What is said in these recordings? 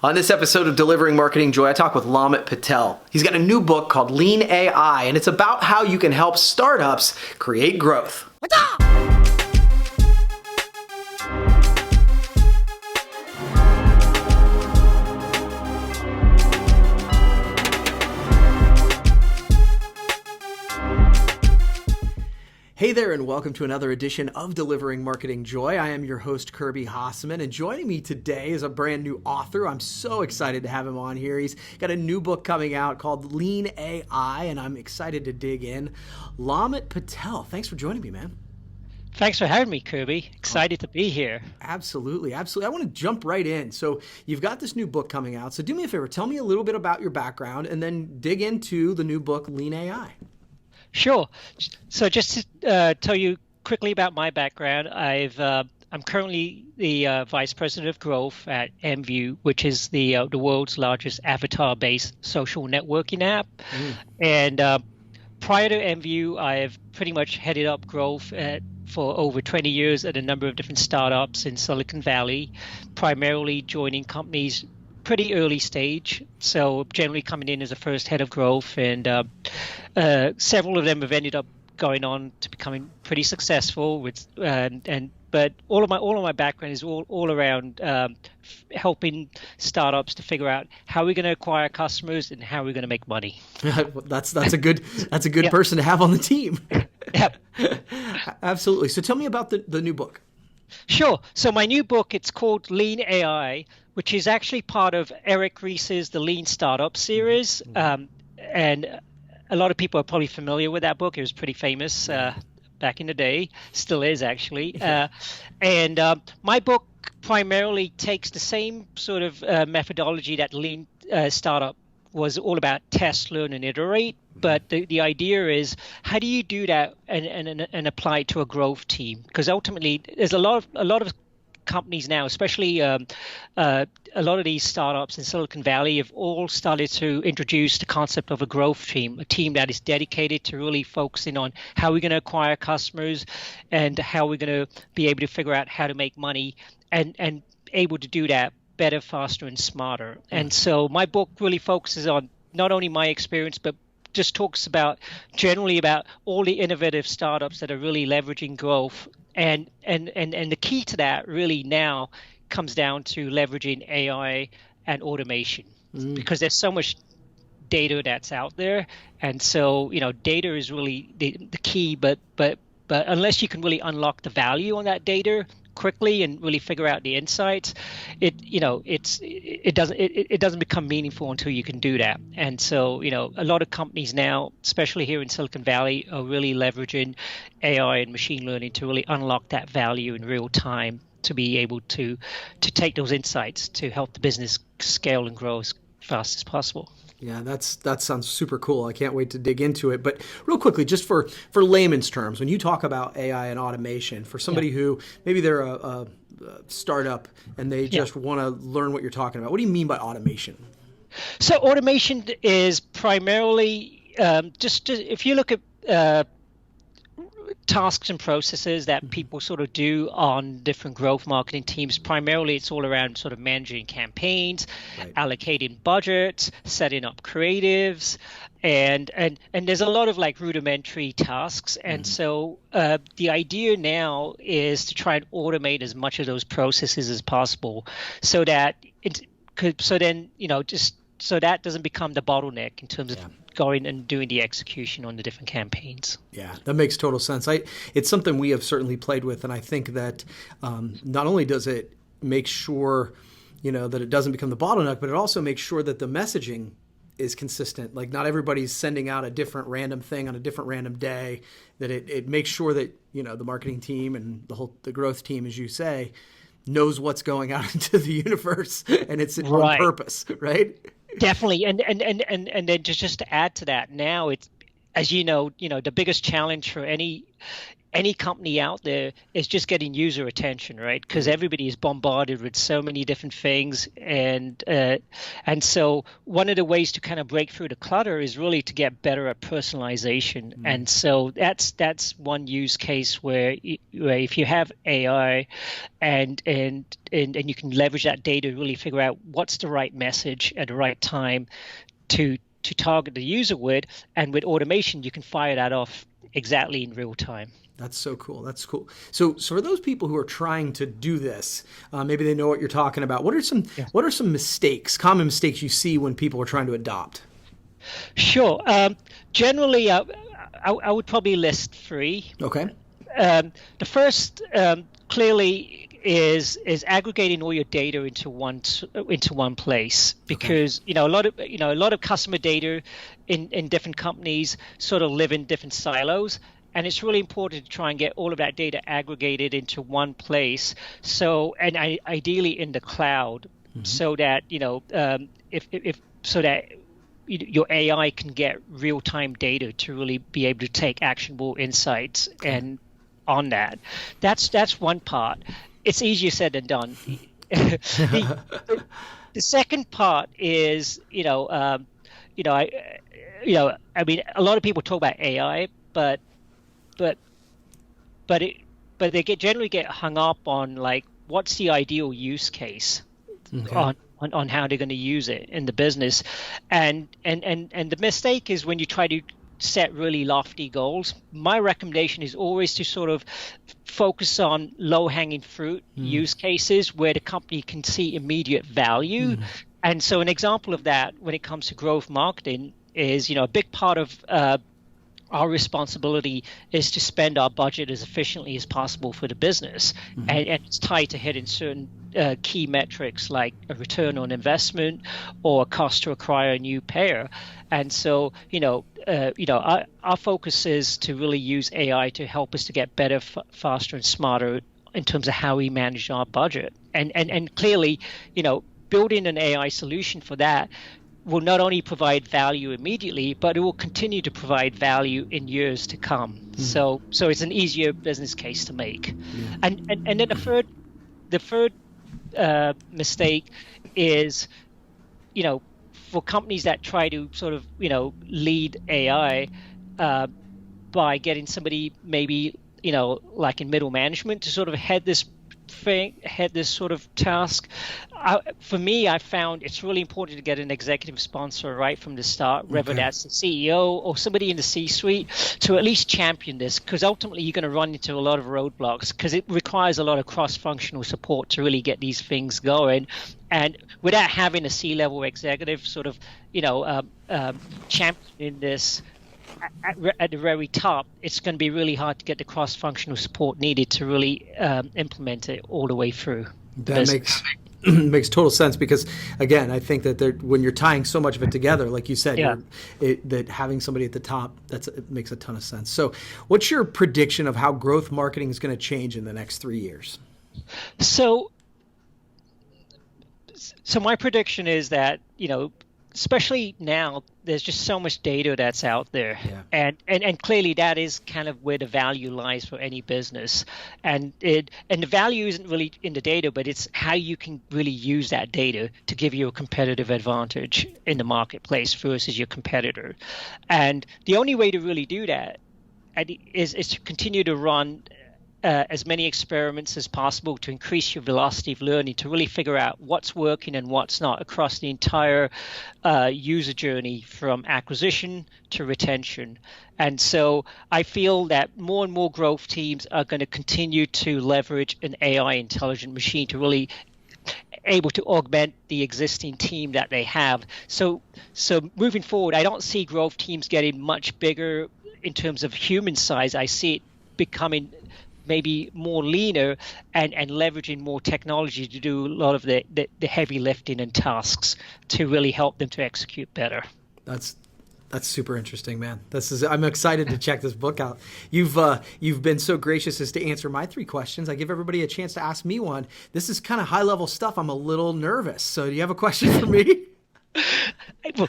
On this episode of Delivering Marketing Joy, I talk with Lomit Patel. He's got a new book called Lean AI, and it's about how you can help startups create growth. Hey there, and welcome to another edition of Delivering Marketing Joy. I am your host, Kirby Hasseman, and joining me today is a brand new author. I'm so excited to have him on here. He's got a new book coming out called Lean AI, and I'm excited to dig in. Lomit Patel, thanks for joining me, man. Thanks for having me, Kirby. Excited to be here. Absolutely. I want to jump right in. So you've got this new book coming out. So do me a favor, tell me a little bit about your background, and then dig into the new book, Lean AI. Sure. So just to tell you quickly about my background, I'm currently the Vice President of Growth at MView, which is the world's largest avatar-based social networking app. And prior to MView, I've pretty much headed up growth for over 20 years at a number of different startups in Silicon Valley, primarily joining companies pretty early stage, so generally coming in as a first head of growth, and several of them have ended up going on to becoming pretty successful. But all of my background is all around helping startups to figure out how we're going to acquire customers and how we're going to make money. That's a good yep. person to have on the team. Yep. Absolutely. So tell me about the new book. Sure. So my new book, it's called Lean AI, which is actually part of Eric Ries's The Lean Startup series. And a lot of people are probably familiar with that book. It was pretty famous back in the day, still is actually. And my book primarily takes the same sort of methodology that Lean Startup was all about: test, learn, and iterate. But the idea is, how do you do that and apply it to a growth team? Because ultimately, there's a lot of companies now, especially a lot of these startups in Silicon Valley, have all started to introduce the concept of a growth team, a team that is dedicated to really focusing on how we're going to acquire customers and how we're going to be able to figure out how to make money and able to do that better, faster, and smarter. And so my book really focuses on not only my experience, but just talks about generally about all the innovative startups that are really leveraging growth. And the key to that really now comes down to leveraging AI and automation, because there's so much data that's out there. And so, data is really the key, but unless you can really unlock the value on that data quickly and really figure out the insights, it doesn't become meaningful until you can do that. And so, a lot of companies now, especially here in Silicon Valley, are really leveraging AI and machine learning to really unlock that value in real time, to be able to take those insights to help the business scale and grow as fast as possible. Yeah, that sounds super cool. I can't wait to dig into it. But real quickly, just for layman's terms, when you talk about AI and automation, for somebody who maybe they're a startup and they just want to learn what you're talking about, what do you mean by automation? So automation is primarily if you look at tasks and processes that people sort of do on different growth marketing teams. Primarily, it's all around sort of managing campaigns, allocating budgets, setting up creatives, and there's a lot of like rudimentary tasks. And so the idea now is to try and automate as much of those processes as possible, so that so that doesn't become the bottleneck in terms of going and doing the execution on the different campaigns. Yeah, that makes total sense. It's something we have certainly played with, and I think that not only does it make sure, that it doesn't become the bottleneck, but it also makes sure that the messaging is consistent. Like, not everybody's sending out a different random thing on a different random day. That it makes sure that the marketing team and the growth team, as you say, knows what's going out into the universe, and it's on purpose, right? Definitely, and then just to add to that, now it's, as the biggest challenge for any any company out there is just getting user attention, right? Because everybody is bombarded with so many different things, and so one of the ways to kind of break through the clutter is really to get better at personalization. And so that's one use case where if you have AI, and you can leverage that data to really figure out what's the right message at the right time to target the user with, and with automation you can fire that off exactly in real time. That's so cool. That's cool. So for those people who are trying to do this, maybe they know what you're talking about. What are some mistakes, common mistakes you see when people are trying to adopt? Sure. Generally, I would probably list 3. Okay. The first clearly is aggregating all your data into one place, because a lot of customer data in different companies sort of live in different silos. And it's really important to try and get all of that data aggregated into one place. So, and ideally in the cloud, so that so that your AI can get real-time data to really be able to take actionable insights and on that. That's one part. It's easier said than done. The second part is I mean, a lot of people talk about AI, but they generally get hung up on like what's the ideal use case on how they're going to use it in the business, and the mistake is when you try to set really lofty goals. My recommendation is always to sort of focus on low-hanging fruit use cases where the company can see immediate value. And so an example of that when it comes to growth marketing is a big part of our responsibility is to spend our budget as efficiently as possible for the business, and it's tied to hitting certain key metrics like a return on investment or a cost to acquire a new payer. And so, our focus is to really use AI to help us to get better, faster, and smarter in terms of how we manage our budget. And clearly, building an AI solution for that will not only provide value immediately, but it will continue to provide value in years to come. So it's an easier business case to make. And then the third mistake is, for companies that try to sort of lead AI by getting somebody maybe like in middle management to sort of head this sort of task. For me, I found it's really important to get an executive sponsor right from the start, whether that's the CEO or somebody in the C-suite, to at least champion this, because ultimately you're going to run into a lot of roadblocks because it requires a lot of cross-functional support to really get these things going. And without having a C-level executive sort of, championing this at the very top, it's going to be really hard to get the cross-functional support needed to really implement it all the way through. That makes total sense, because again, I think that when you're tying so much of it together, like you said, that having somebody at the top, it makes a ton of sense. So what's your prediction of how growth marketing is going to change in the next 3 years? So my prediction is that, especially now, there's just so much data that's out there, and clearly that is kind of where the value lies for any business, and the value isn't really in the data, but it's how you can really use that data to give you a competitive advantage in the marketplace versus your competitor. And the only way to really do that is to continue to run as many experiments as possible to increase your velocity of learning, to really figure out what's working and what's not across the entire user journey from acquisition to retention. And so I feel that more and more growth teams are going to continue to leverage an AI intelligent machine to really able to augment the existing team that they have. So moving forward, I don't see growth teams getting much bigger in terms of human size. I see it becoming maybe more leaner and leveraging more technology to do a lot of the heavy lifting and tasks to really help them to execute better. That's super interesting, man. I'm excited to check this book out. You've been so gracious as to answer my 3 questions. I give everybody a chance to ask me one. This is kind of high level stuff. I'm a little nervous. So do you have a question for me?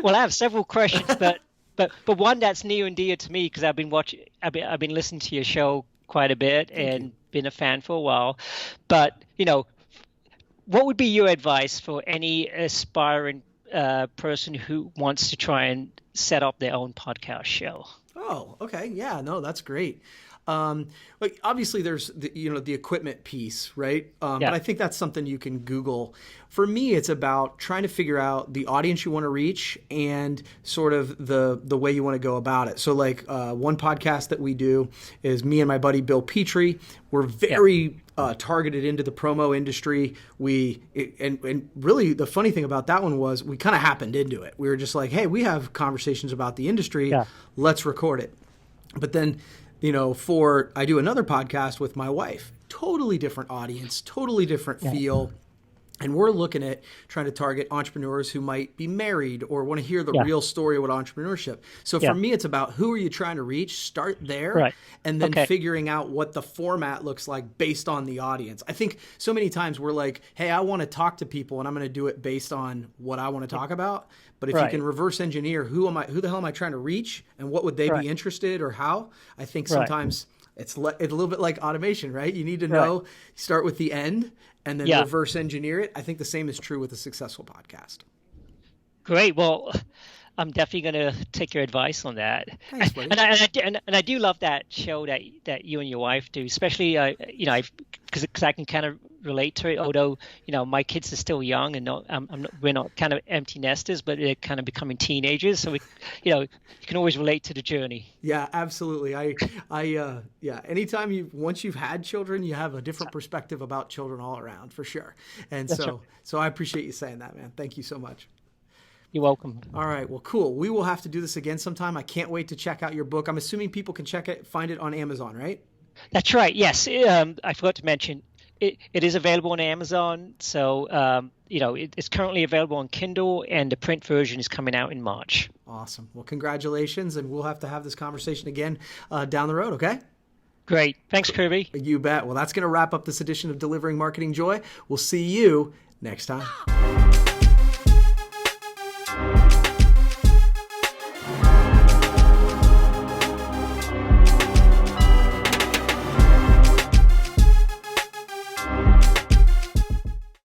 Well, I have several questions, but one that's near and dear to me, because I've been listening to your show quite a bit Thank and you. been a fan for a while. But, what would be your advice for any aspiring person who wants to try and set up their own podcast show? Oh, okay. Yeah, no, that's great. Like obviously there's the equipment piece, right? But Yeah, I think that's something you can Google. For me, it's about trying to figure out the audience you want to reach and sort of the way you want to go about it. So like one podcast that we do is me and my buddy Bill Petrie. We're yeah, very targeted into the promo industry. And really the funny thing about that one was we kind of happened into it. We were just like, hey, we have conversations about the industry. yeah, Let's record it. But then, I do another podcast with my wife, totally different audience, totally different yeah, feel. And we're looking at trying to target entrepreneurs who might be married or want to hear the yeah, real story about entrepreneurship. So for yeah. me, it's about who are you trying to reach? Start there Right. and then Okay. figuring out what the format looks like based on the audience. I think so many times we're like, hey, I want to talk to people and I'm going to do it based on what I want to talk about. But if you Right. can reverse engineer who the hell am I trying to reach and what would they Right. be interested or how? I think Right. sometimes it's a little bit like automation, right? You need to Right. know, start with the end and then Yeah. reverse engineer it. I think the same is true with a successful podcast. Great. Well, I'm definitely going to take your advice on that. Thanks, buddy. And I do love that show that you and your wife do, especially because I can kind of relate to it. Although my kids are still young and we're not kind of empty nesters, but they're kind of becoming teenagers. So you can always relate to the journey. Yeah, absolutely. Yeah. Anytime once you've had children, you have a different perspective about children all around, for sure. And That's right. so I appreciate you saying that, man. Thank you so much. You're welcome. All right. Well, cool. We will have to do this again sometime. I can't wait to check out your book. I'm assuming people can find it on Amazon, right? That's right. Yes. I forgot to mention it is available on Amazon. So it's currently available on Kindle, and the print version is coming out in March. Awesome. Well, congratulations. And we'll have to have this conversation again down the road. Okay. Great. Thanks, Kirby. You bet. Well, that's going to wrap up this edition of Delivering Marketing Joy. We'll see you next time.